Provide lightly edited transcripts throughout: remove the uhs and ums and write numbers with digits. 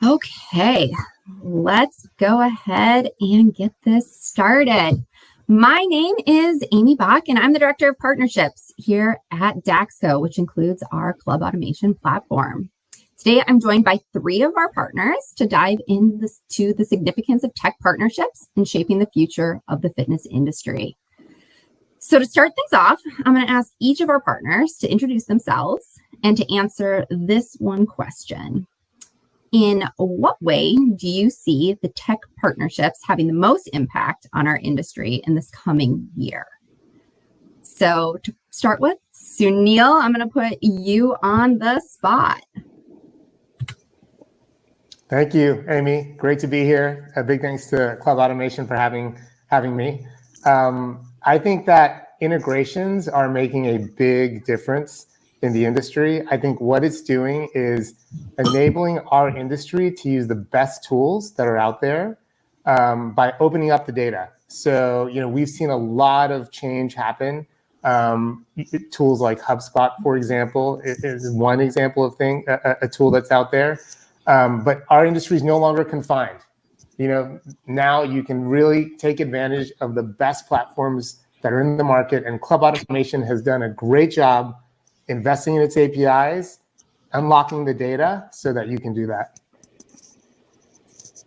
Okay, let's go ahead and get this started. My name is Amy Bach, and I'm the Director of Partnerships here at Daxco, which includes our club automation platform. Today, I'm joined by three of our partners to dive into the significance of tech partnerships in shaping the future of the fitness industry. So to start things off, I'm going to ask each of our partners to introduce themselves and to answer this one question. In what way do you see the tech partnerships having the most impact on our industry in this coming year? So to start with, Sunil, I'm going to put you on the spot. Thank you, Amy. Great to be here. A big thanks to Club Automation for having me. I think that integrations are making a big difference in the industry. I think what it's doing is enabling our industry to use the best tools that are out there by opening up the data. So, we've seen a lot of change happen. Tools like HubSpot, for example, is one example of a tool that's out there. But our industry is no longer confined. Now you can really take advantage of the best platforms that are in the market, and Club Automation has done a great job investing in its APIs, unlocking the data so that you can do that.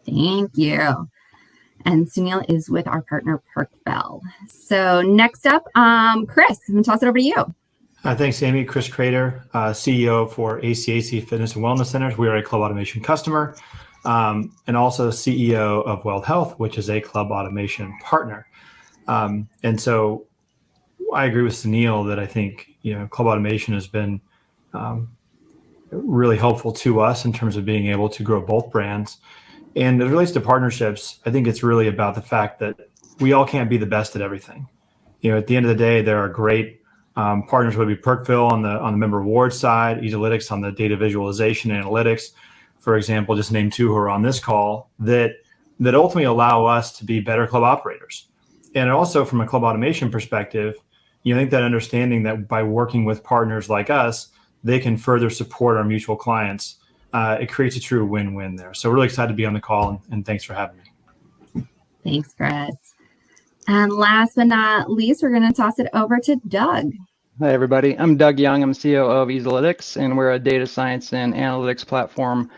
Thank you. And Sunil is with our partner, PerkBell. So next up, Chris, I'm going to toss it over to you. Thanks, Amy. Chris Crater, CEO for ACAC Fitness and Wellness Centers. We are a Club Automation customer, and also CEO of Weld Health, which is a Club Automation partner. And so I agree with Sunil that I think Club Automation has been really helpful to us in terms of being able to grow both brands. And as it relates to partnerships, I think it's really about the fact that we all can't be the best at everything. At the end of the day, there are great partners, whether it be Perkville on the member reward side, Easylytics on the data visualization and analytics, for example, just name two who are on this call, that ultimately allow us to be better club operators. And also from a Club Automation perspective, I think that understanding that by working with partners like us, they can further support our mutual clients. It creates a true win-win there. So really excited to be on the call, and thanks for having me. Thanks, Chris. And last but not least, we're going to toss it over to Doug. Hi, everybody. I'm Doug Young. I'm CEO of Easylytics, and we're a data science and analytics platform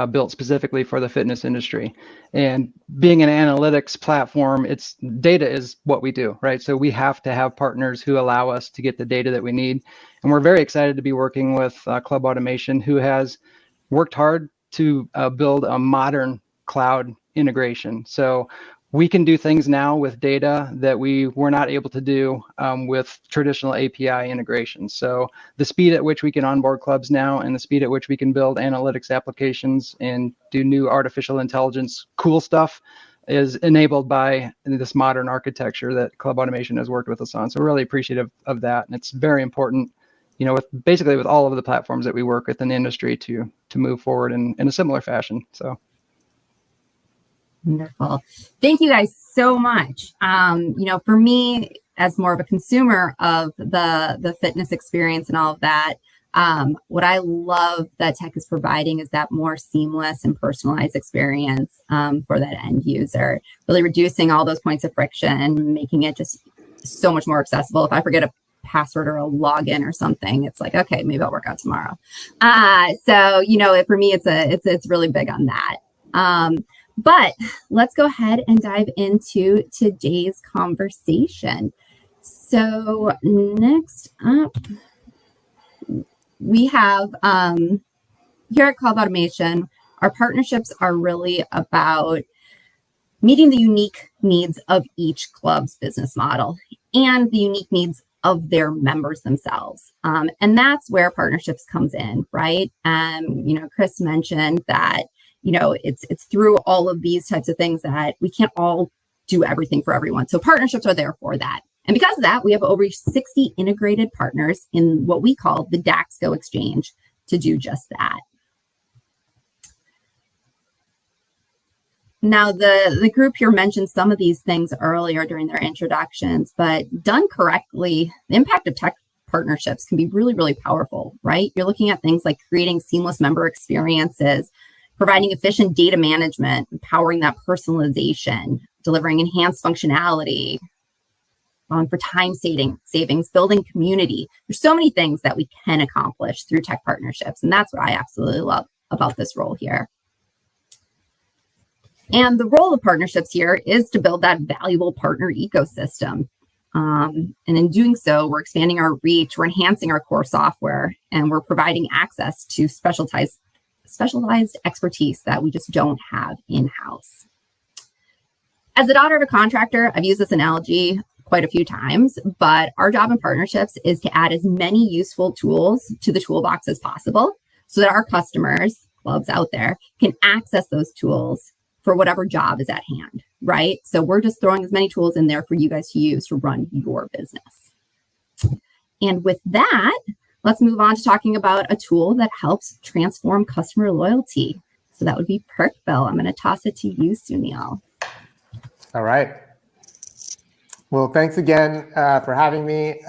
built specifically for the fitness industry. And being an analytics platform, data is what we do, right? So we have to have partners who allow us to get the data that we need. And we're very excited to be working with Club Automation, who has worked hard to build a modern cloud integration. So we can do things now with data that we were not able to do with traditional API integration. So the speed at which we can onboard clubs now and the speed at which we can build analytics applications and do new artificial intelligence cool stuff is enabled by this modern architecture that Club Automation has worked with us on. So we're really appreciative of that. And it's very important, with all of the platforms that we work with in the industry to move forward in a similar fashion. So. Wonderful. Thank you guys so much. For me, as more of a consumer of the fitness experience and all of that, what I love that tech is providing is that more seamless and personalized experience for that end user, really reducing all those points of friction and making it just so much more accessible. If I forget a password or a login or something, it's like, okay, maybe I'll work out tomorrow. For me, it's really big on that. But let's go ahead and dive into today's conversation. So next up, we have here at Club Automation, our partnerships are really about meeting the unique needs of each club's business model and the unique needs of their members themselves. And that's where partnerships comes in, right? Chris mentioned that it's through all of these types of things that we can't all do everything for everyone. So partnerships are there for that. And because of that, we have over 60 integrated partners in what we call the Daxco Exchange to do just that. Now, the group here mentioned some of these things earlier during their introductions, but done correctly, the impact of tech partnerships can be really, really powerful, right? You're looking at things like creating seamless member experiences, providing efficient data management, empowering that personalization, delivering enhanced functionality, for time savings, building community. There's so many things that we can accomplish through tech partnerships. And that's what I absolutely love about this role here. And the role of partnerships here is to build that valuable partner ecosystem. And in doing so, we're expanding our reach, we're enhancing our core software, and we're providing access to specialized expertise that we just don't have in-house. As a daughter of a contractor, I've used this analogy quite a few times, but our job in partnerships is to add as many useful tools to the toolbox as possible so that our customers, clubs out there, can access those tools for whatever job is at hand, right? So we're just throwing as many tools in there for you guys to use to run your business. And with that, let's move on to talking about a tool that helps transform customer loyalty. So that would be Perkville. I'm going to toss it to you, Sunil. All right. Well, thanks again for having me.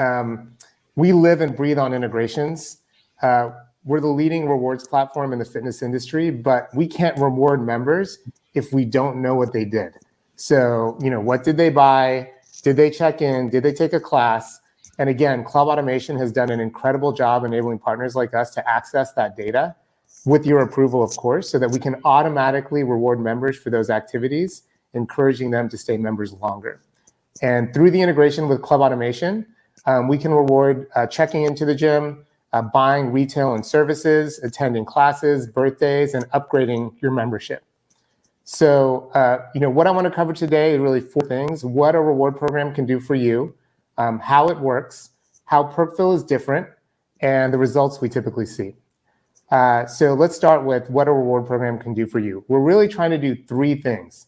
We live and breathe on integrations. We're the leading rewards platform in the fitness industry, but we can't reward members if we don't know what they did. So, what did they buy? Did they check in? Did they take a class? And again, Club Automation has done an incredible job enabling partners like us to access that data with your approval, of course, so that we can automatically reward members for those activities, encouraging them to stay members longer. And through the integration with Club Automation, we can reward checking into the gym, buying retail and services, attending classes, birthdays, and upgrading your membership. So, what I want to cover today is really 4 things: what a reward program can do for you, how it works, how Perkville is different, and the results we typically see. So let's start with what a reward program can do for you. We're really trying to do 3 things.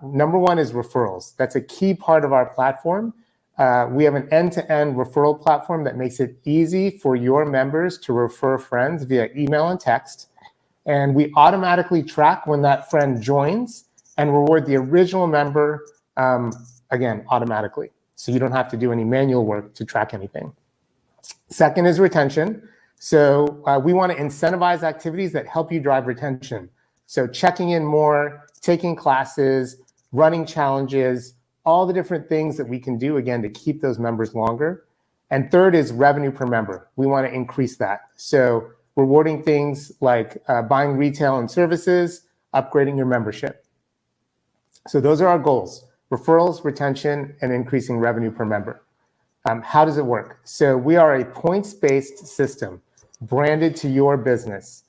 Number 1 is referrals. That's a key part of our platform. We have an end-to-end referral platform that makes it easy for your members to refer friends via email and text. And we automatically track when that friend joins and reward the original member, again, automatically. So you don't have to do any manual work to track anything. Second is retention. So we want to incentivize activities that help you drive retention. So checking in more, taking classes, running challenges, all the different things that we can do, again, to keep those members longer. And third is revenue per member. We want to increase that. So rewarding things like buying retail and services, upgrading your membership. So those are our goals: referrals, retention, and increasing revenue per member. How does it work? So we are a points-based system branded to your business.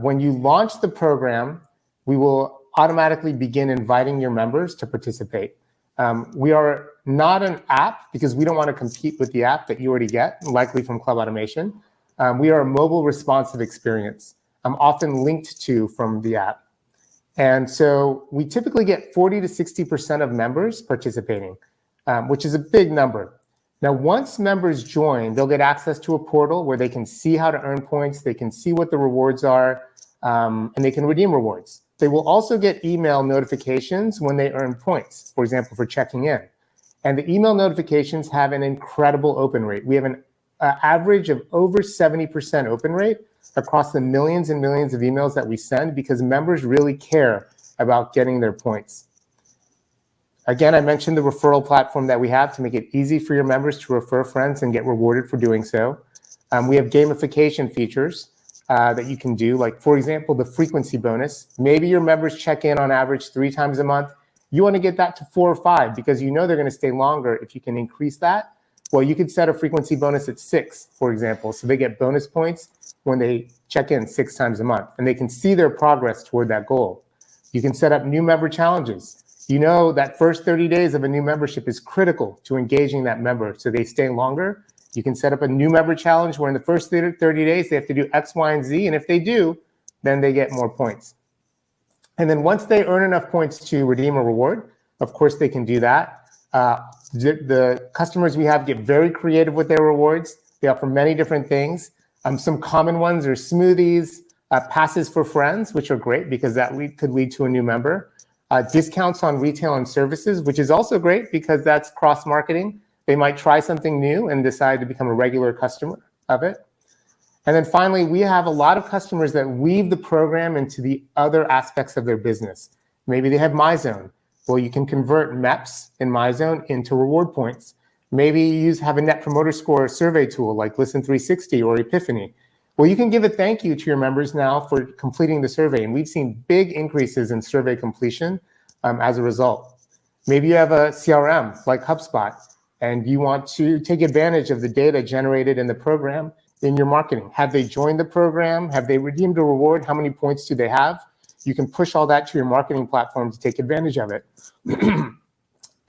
When you launch the program, we will automatically begin inviting your members to participate. We are not an app because we don't want to compete with the app that you already get, likely from Club Automation. We are a mobile responsive experience, often linked to from the app. And so we typically get 40 to 60% of members participating, which is a big number. Now, once members join, they'll get access to a portal where they can see how to earn points, they can see what the rewards are, and they can redeem rewards. They will also get email notifications when they earn points, for example, for checking in. And the email notifications have an incredible open rate. We have an average of over 70% open rate across the millions and millions of emails that we send because members really care about getting their points. Again, I mentioned the referral platform that we have to make it easy for your members to refer friends and get rewarded for doing so. We have gamification features that you can do, like, for example, the frequency bonus. Maybe your members check in on average 3 times a month. You want to get that to 4 or 5 because you know they're going to stay longer. If you can increase that, well, you could set a frequency bonus at 6, for example, so they get bonus points when they check in 6 times a month, and they can see their progress toward that goal. You can set up new member challenges. You know that first 30 days of a new membership is critical to engaging that member so they stay longer. You can set up a new member challenge where in the first 30 days they have to do X, Y, and Z, and if they do, then they get more points. And then once they earn enough points to redeem a reward, of course they can do that. The customers we have get very creative with their rewards. They offer many different things. Some common ones are smoothies, passes for friends, which are great because that could lead to a new member. Discounts on retail and services, which is also great because that's cross-marketing. They might try something new and decide to become a regular customer of it. And then finally, we have a lot of customers that weave the program into the other aspects of their business. Maybe they have MyZone. Well, you can convert MEPS in MyZone into reward points. Maybe you have a Net Promoter Score survey tool like Listen 360 or Epiphany. Well, you can give a thank you to your members now for completing the survey. And we've seen big increases in survey completion as a result. Maybe you have a CRM like HubSpot, and you want to take advantage of the data generated in the program in your marketing. Have they joined the program? Have they redeemed a reward? How many points do they have? You can push all that to your marketing platform to take advantage of it.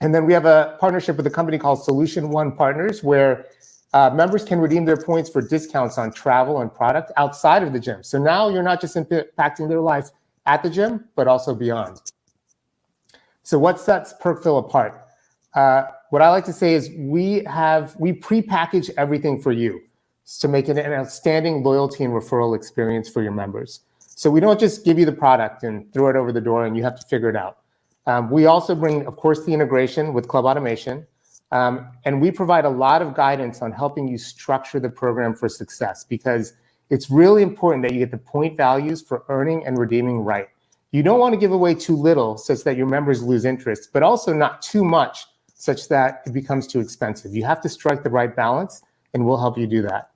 And then we have a partnership with a company called Solution One Partners, where members can redeem their points for discounts on travel and product outside of the gym. So now you're not just impacting their life at the gym, but also beyond. So what sets Perkville apart? What I like to say is we pre-package everything for you to make it an outstanding loyalty and referral experience for your members. So we don't just give you the product and throw it over the door and you have to figure it out. We also bring, of course, the integration with Club Automation. And we provide a lot of guidance on helping you structure the program for success, because it's really important that you get the point values for earning and redeeming right. You don't want to give away too little such that your members lose interest, but also not too much such that it becomes too expensive. You have to strike the right balance, and we'll help you do that.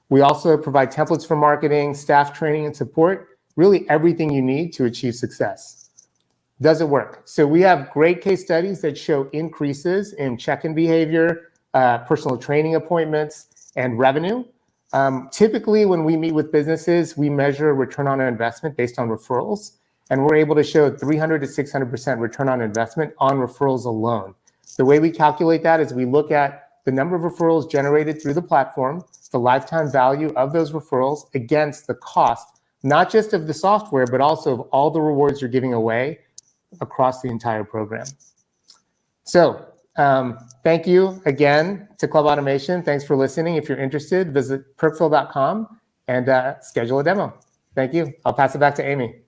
We also provide templates for marketing, staff training, and support, really everything you need to achieve success. Does it work? So we have great case studies that show increases in check-in behavior, personal training appointments, and revenue. Typically, when we meet with businesses, we measure return on investment based on referrals, and we're able to show 300 to 600% return on investment on referrals alone. The way we calculate that is we look at the number of referrals generated through the platform, the lifetime value of those referrals against the cost, not just of the software, but also of all the rewards you're giving away across the entire program. So thank you again to Club Automation. Thanks for listening. If you're interested, visit perkville.com and schedule a demo. Thank you. I'll pass it back to Amy.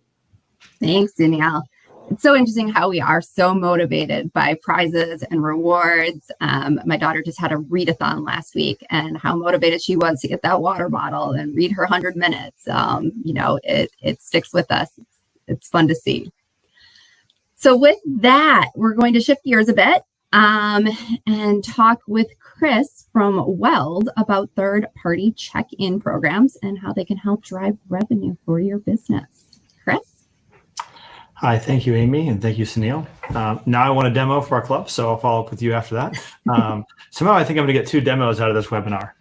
Thanks, Danielle. It's so interesting how we are so motivated by prizes and rewards. My daughter just had a readathon last week, and how motivated she was to get that water bottle and read her 100 minutes. It sticks with us. It's fun to see. So with that, we're going to shift gears a bit and talk with Chris from Weld about third-party check-in programs and how they can help drive revenue for your business. Chris? Hi, thank you, Amy, and thank you, Sunil. Now I want a demo for our club, so I'll follow up with you after that. Somehow I think I'm going to get 2 demos out of this webinar,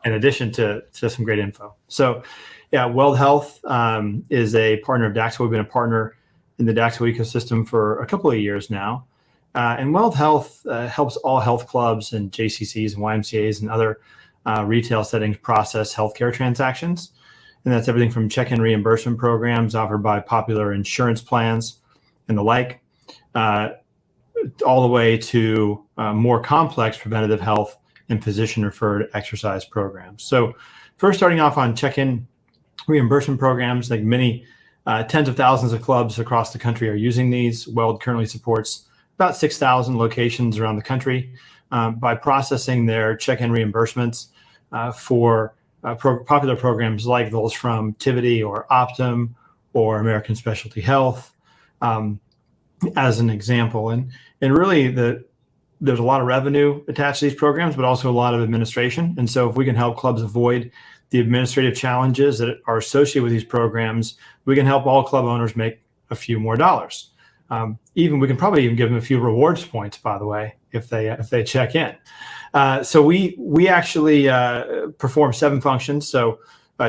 in addition to some great info. So yeah, Weld Health is a partner of Daxco. We've been a partner in the Daxco ecosystem for a couple of years now. And Weld Health helps all health clubs and JCCs and YMCAs and other retail settings process healthcare transactions. And that's everything from check-in reimbursement programs offered by popular insurance plans and the like, all the way to more complex preventative health and physician-referred exercise programs. So first, starting off on check-in reimbursement programs, like many tens of thousands of clubs across the country are using these. Weld currently supports about 6,000 locations around the country by processing their check-in reimbursements for popular programs like those from Tivity or Optum or American Specialty Health, as an example. And really, there's a lot of revenue attached to these programs, but also a lot of administration. And so if we can help clubs avoid the administrative challenges that are associated with these programs, we can help all club owners make a few more dollars. We can probably even give them a few rewards points, by the way, if they check in. So we actually perform 7 functions. So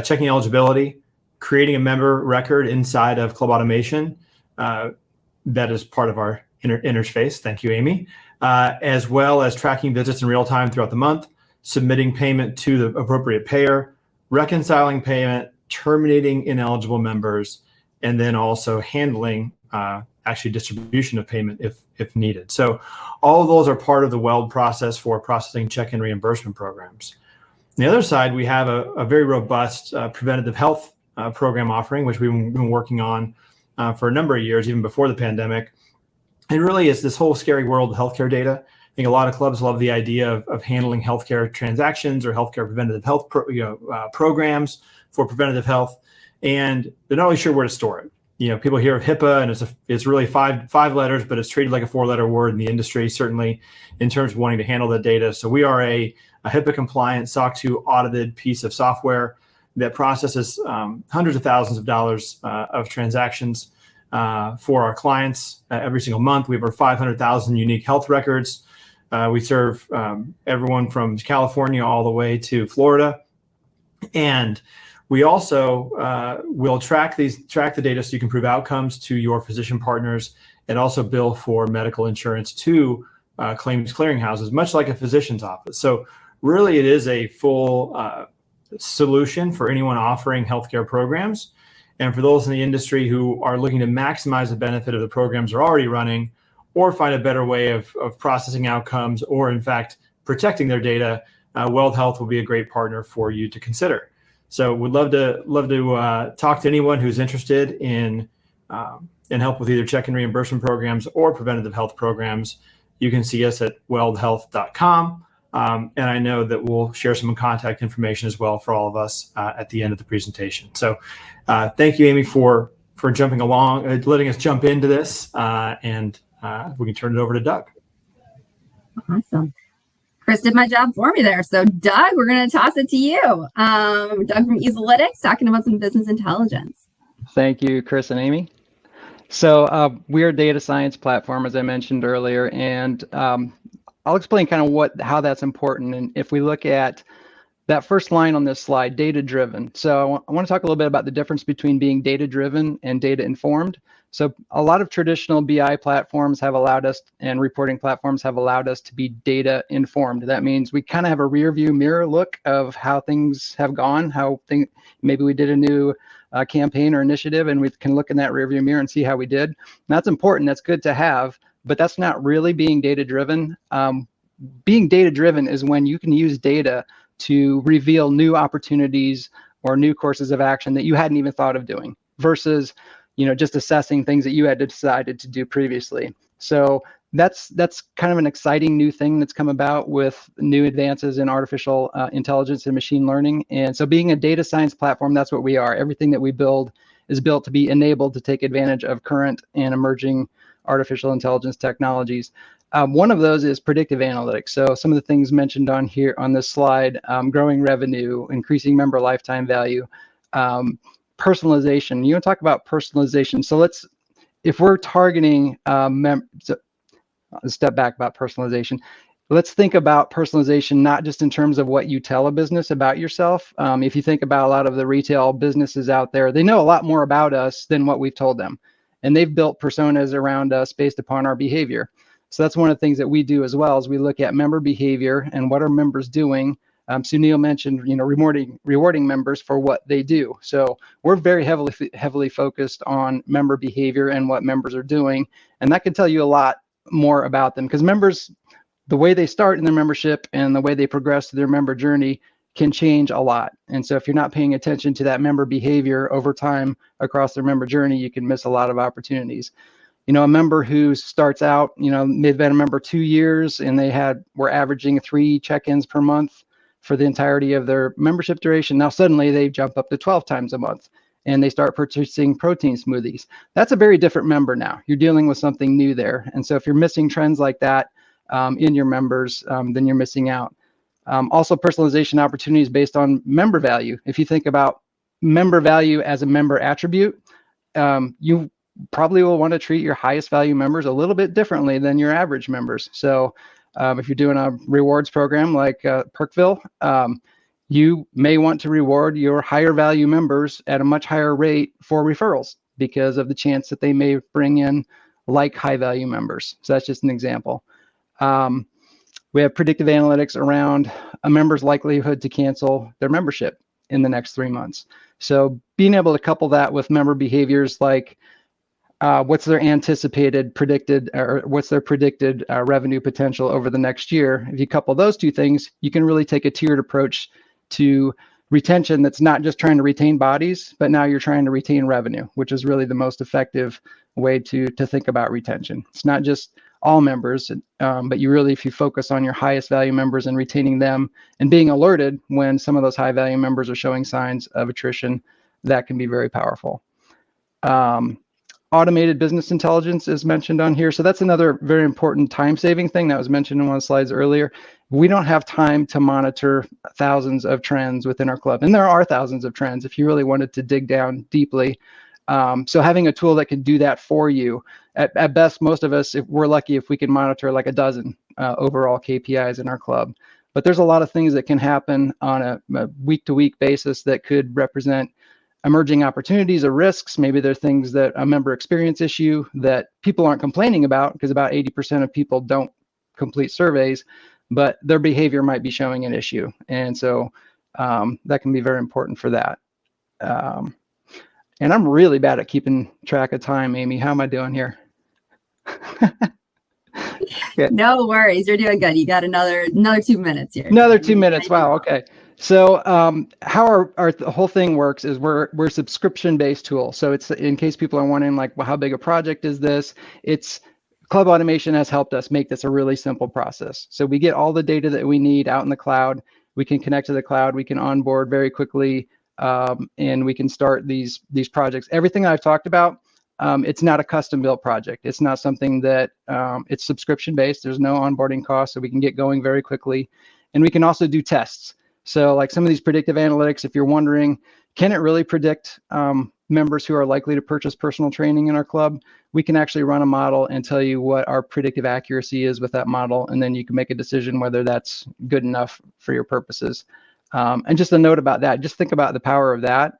checking eligibility, creating a member record inside of Club Automation, that is part of our interface. Thank you, Amy. As well as tracking visits in real time throughout the month, submitting payment to the appropriate payer, reconciling payment, terminating ineligible members, and then also handling actually distribution of payment if needed. So all of those are part of the Weld process for processing check-in reimbursement programs. On the other side, we have a very robust preventative health program offering, which we've been working on for a number of years, even before the pandemic. And really, it's this whole scary world of healthcare data I think a lot of clubs love the idea of handling healthcare transactions or healthcare preventative health programs for preventative health, and they're not really sure where to store it. People hear of HIPAA, and it's really five letters, but it's treated like a 4-letter word in the industry, certainly in terms of wanting to handle the data. So we are a HIPAA compliant, SOC 2 audited piece of software that processes hundreds of thousands of dollars of transactions for our clients every single month. We have over 500,000 unique health records. We serve everyone from California all the way to Florida. And we also will track the data so you can prove outcomes to your physician partners, and also bill for medical insurance to claims clearinghouses, much like a physician's office. So really, it is a full solution for anyone offering healthcare programs. And for those in the industry who are looking to maximize the benefit of the programs they're already running, or find a better way of processing outcomes, or in fact protecting their data, Weld Health will be a great partner for you to consider. So we'd love to talk to anyone who's interested in help with either check and reimbursement programs or preventative health programs. You can see us at weldhealth.com. And I know that we'll share some contact information as well for all of us at the end of the presentation. So thank you, Amy, for jumping along, letting us jump into this, and we can turn it over to Doug. Awesome. Chris did my job for me there. So Doug, we're going to toss it to you. Doug from Easylytics, talking about some business intelligence. Thank you, Chris and Amy. So we're a data science platform, as I mentioned earlier, and I'll explain kind of how that's important. And if we look at that first line on this slide, data-driven. So I want to talk a little bit about the difference between being data-driven and data-informed. So a lot of traditional BI platforms have allowed us, and reporting platforms have allowed us to be data-informed. That means we kind of have a rear-view mirror look of how things have gone, maybe we did a new campaign or initiative, and we can look in that rear-view mirror and see how we did. And that's important. That's good to have, but that's not really being data-driven. Being data-driven is when you can use data to reveal new opportunities or new courses of action that you hadn't even thought of doing, versus just assessing things that you had decided to do previously. So that's kind of an exciting new thing that's come about with new advances in artificial intelligence and machine learning. And so being a data science platform, that's what we are. Everything that we build is built to be enabled to take advantage of current and emerging artificial intelligence technologies. One of those is predictive analytics. So some of the things mentioned on here on this slide, growing revenue, increasing member lifetime value, personalization. You want to talk about personalization. So if we're targeting, step back about personalization. Let's think about personalization, not just in terms of what you tell a business about yourself. If you think about a lot of the retail businesses out there, they know a lot more about us than what we've told them. And they've built personas around us based upon our behavior. So that's one of the things that we do as well, is we look at member behavior and what are members doing. Sunil mentioned, rewarding members for what they do. So we're very heavily focused on member behavior and what members are doing, and that can tell you a lot more about them, because members, the way they start in their membership and the way they progress through their member journey can change a lot. And so if you're not paying attention to that member behavior over time across their member journey, you can miss a lot of opportunities. A member who starts out, they've been a member 2 years and were averaging 3 check-ins per month for the entirety of their membership duration. Now suddenly they jump up to 12 times a month and they start purchasing protein smoothies. That's a very different member now. You're dealing with something new there. And so if you're missing trends like that in your members, then you're missing out. Also, personalization opportunities based on member value. If you think about member value as a member attribute, you probably will want to treat your highest value members a little bit differently than your average members. So if you're doing a rewards program like Perkville, you may want to reward your higher value members at a much higher rate for referrals because of the chance that they may bring in like high value members. So that's just an example. We have predictive analytics around a member's likelihood to cancel their membership in the next 3 months. So being able to couple that with member behaviors like what's their predicted revenue potential over the next year. If you couple those two things, you can really take a tiered approach to retention that's not just trying to retain bodies, but now you're trying to retain revenue, which is really the most effective way to think about retention. It's not just all members, but if you focus on your highest value members and retaining them and being alerted when some of those high value members are showing signs of attrition, that can be very powerful. Automated business intelligence is mentioned on here. So that's another very important time-saving thing that was mentioned in one of the slides earlier. We don't have time to monitor thousands of trends within our club. And there are thousands of trends if you really wanted to dig down deeply. So having a tool that can do that for you, at best, most of us, if we're lucky, if we can monitor like a dozen overall KPIs in our club. But there's a lot of things that can happen on a week-to-week basis that could represent emerging opportunities or risks. Maybe they're things that a member experience issue that people aren't complaining about, because about 80% of people don't complete surveys, but their behavior might be showing an issue. And so that can be very important for that. And I'm really bad at keeping track of time, Amy. How am I doing here? Yeah. No worries. You're doing good. You got another 2 minutes here. Another 2 minutes. Wow. Okay. So how our the whole thing works is we're a subscription-based tool. So it's, in case people are wondering, like, well, how big a project is this? It's Club Automation has helped us make this a really simple process. So we get all the data that we need out in the cloud. We can connect to the cloud. We can onboard very quickly, and we can start these projects. Everything I've talked about, it's not a custom-built project. It's not something that it's subscription-based. There's no onboarding cost, so we can get going very quickly. And we can also do tests. So like some of these predictive analytics, if you're wondering, can it really predict members who are likely to purchase personal training in our club? We can actually run a model and tell you what our predictive accuracy is with that model, and then you can make a decision whether that's good enough for your purposes. And just a note about that, just think about the power of that.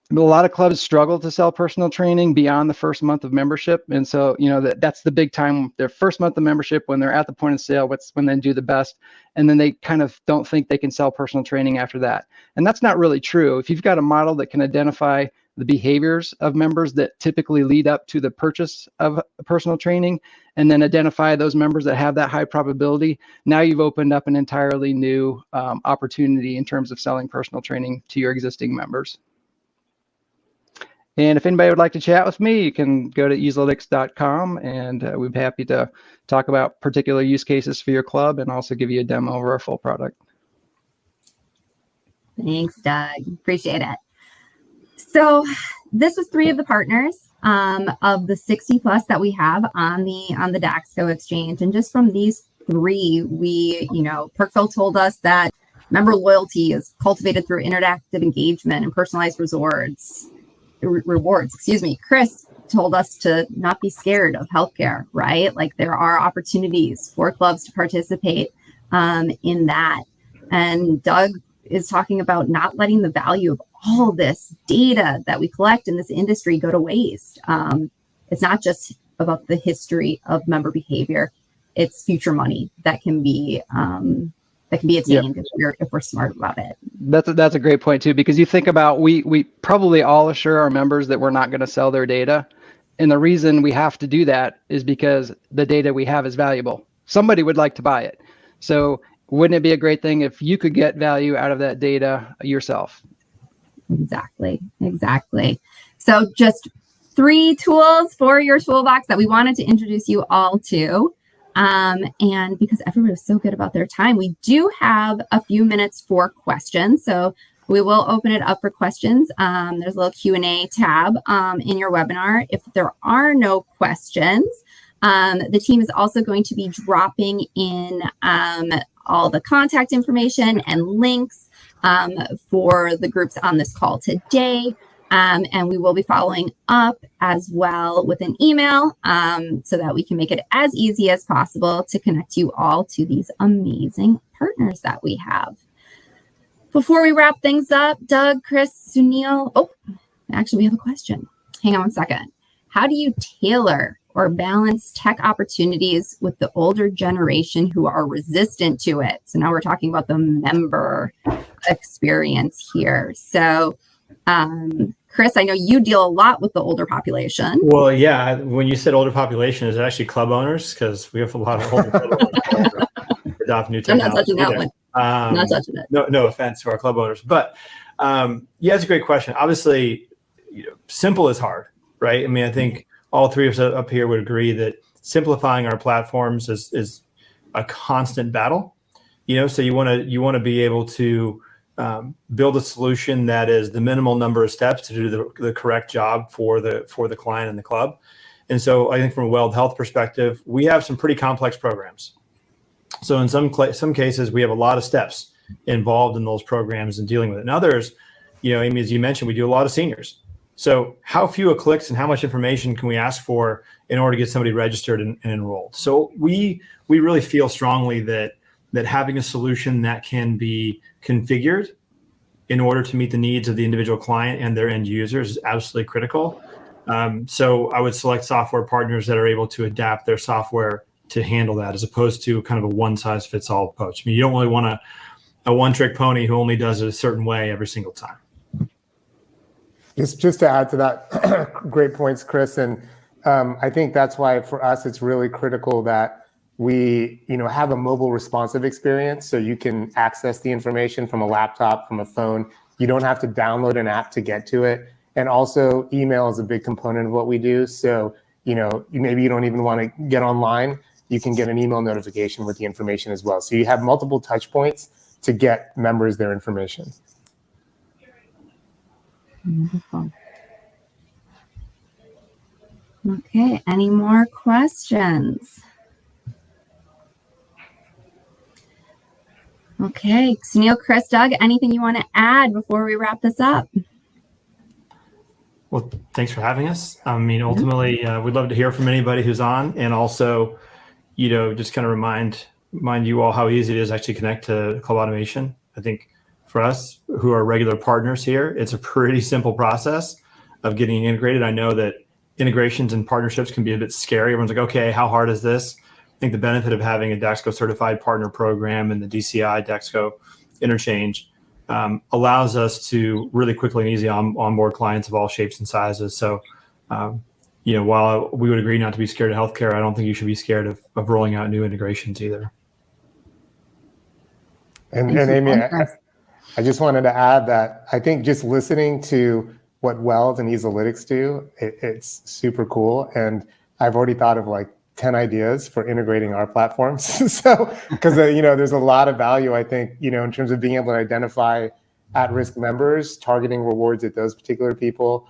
A lot of clubs struggle to sell personal training beyond the first month of membership. And so, that's the big time, their first month of membership, when they're at the point of sale, when they do the best. And then they kind of don't think they can sell personal training after that. And that's not really true. If you've got a model that can identify the behaviors of members that typically lead up to the purchase of personal training, and then identify those members that have that high probability, now you've opened up an entirely new opportunity in terms of selling personal training to your existing members. And if anybody would like to chat with me, you can go to easylytics.com, and we'd be happy to talk about particular use cases for your club and also give you a demo of our full product. Thanks, Doug. Appreciate it. So this was 3 of the partners of the 60 plus that we have on the Daxco exchange. And just from these 3, we, Perkville told us that member loyalty is cultivated through interactive engagement and personalized rewards. Chris told us to not be scared of healthcare, right? Like, there are opportunities for clubs to participate in that. And Doug is talking about not letting the value of all this data that we collect in this industry go to waste. It's not just about the history of member behavior. It's future money that can be attained if we're smart about it. That's a great point too, because you think about, we probably all assure our members that we're not going to sell their data. And the reason we have to do that is because the data we have is valuable. Somebody would like to buy it. So wouldn't it be a great thing if you could get value out of that data yourself? Exactly. So just 3 tools for your toolbox that we wanted to introduce you all to. And because everybody was so good about their time, we do have a few minutes for questions. So we will open it up for questions. There's a little Q&A tab in your webinar. If there are no questions, the team is also going to be dropping in all the contact information and links for the groups on this call today. And we will be following up as well with an email so that we can make it as easy as possible to connect you all to these amazing partners that we have. Before we wrap things up, Doug, Chris, Sunil, actually we have a question. Hang on one second. How do you tailor or balance tech opportunities with the older generation who are resistant to it? So now we're talking about the member experience here. So Chris, I know you deal a lot with the older population. Well, yeah. When you said older population, is it actually club owners? Because we have a lot of older club owners adopt new technology. I'm not touching that one. Not touching it. No offense to our club owners, but yeah, it's a great question. Obviously, simple is hard, right? I mean, I think all three of us up here would agree that simplifying our platforms is a constant battle. So you want to be able to build a solution that is the minimal number of steps to do the correct job for the client and the club. And so I think from a Weld Health perspective, we have some pretty complex programs. So in some cases, we have a lot of steps involved in those programs and dealing with it. In others, Amy, as you mentioned, we do a lot of seniors. So how few clicks and how much information can we ask for in order to get somebody registered and enrolled? So we really feel strongly that having a solution that can be configured in order to meet the needs of the individual client and their end users is absolutely critical. So I would select software partners that are able to adapt their software to handle that, as opposed to kind of a one-size-fits-all approach. I mean, you don't really want a one-trick pony who only does it a certain way every single time. Just to add to that, great points, Chris. And I think that's why for us, it's really critical that we, have a mobile responsive experience, so you can access the information from a laptop, from a phone. You don't have to download an app to get to it. And also email is a big component of what we do. So, maybe you don't even want to get online. You can get an email notification with the information as well. So you have multiple touch points to get members their information. Wonderful. Okay, any more questions? Okay, Sunil, Chris, Doug, anything you want to add before we wrap this up? Well, thanks for having us. I mean, ultimately, we'd love to hear from anybody who's on, and also, just kind of remind you all how easy it is to actually connect to Club Automation. I think for us who are regular partners here, it's a pretty simple process of getting integrated. I know that integrations and partnerships can be a bit scary. Everyone's like, okay, how hard is this? I think the benefit of having a DAXCO certified partner program and the DCI DAXCO interchange allows us to really quickly and easily onboard clients of all shapes and sizes. So, while we would agree not to be scared of healthcare, I don't think you should be scared of rolling out new integrations either. And Amy, I just wanted to add that I think just listening to what Weld and Easylytics do, it's super cool. And I've already thought of like 10 ideas for integrating our platforms. So, because, there's a lot of value, I think, in terms of being able to identify at-risk members, targeting rewards at those particular people,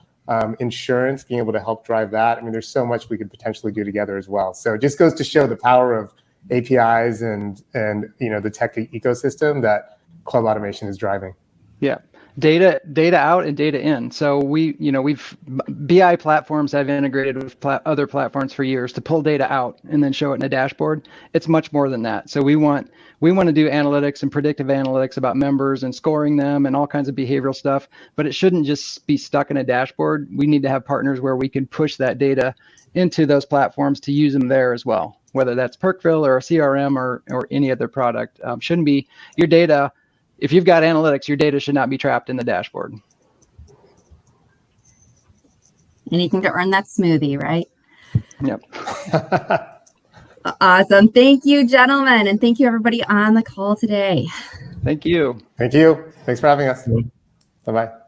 insurance, being able to help drive that. I mean, there's so much we could potentially do together as well. So it just goes to show the power of APIs and the tech ecosystem that Club Automation is driving. Yeah. Data out and data in. So we've BI platforms have integrated with other platforms for years to pull data out and then show it in a dashboard. It's much more than that. So we want to do analytics and predictive analytics about members and scoring them and all kinds of behavioral stuff, but it shouldn't just be stuck in a dashboard. We need to have partners where we can push that data into those platforms to use them there as well, whether that's Perkville or a CRM or any other product. Shouldn't be your data. If you've got analytics, your data should not be trapped in the dashboard. Anything to earn that smoothie, right? Yep. Awesome. Thank you, gentlemen. And thank you, everybody on the call today. Thank you. Thank you. Thanks for having us. Bye-bye.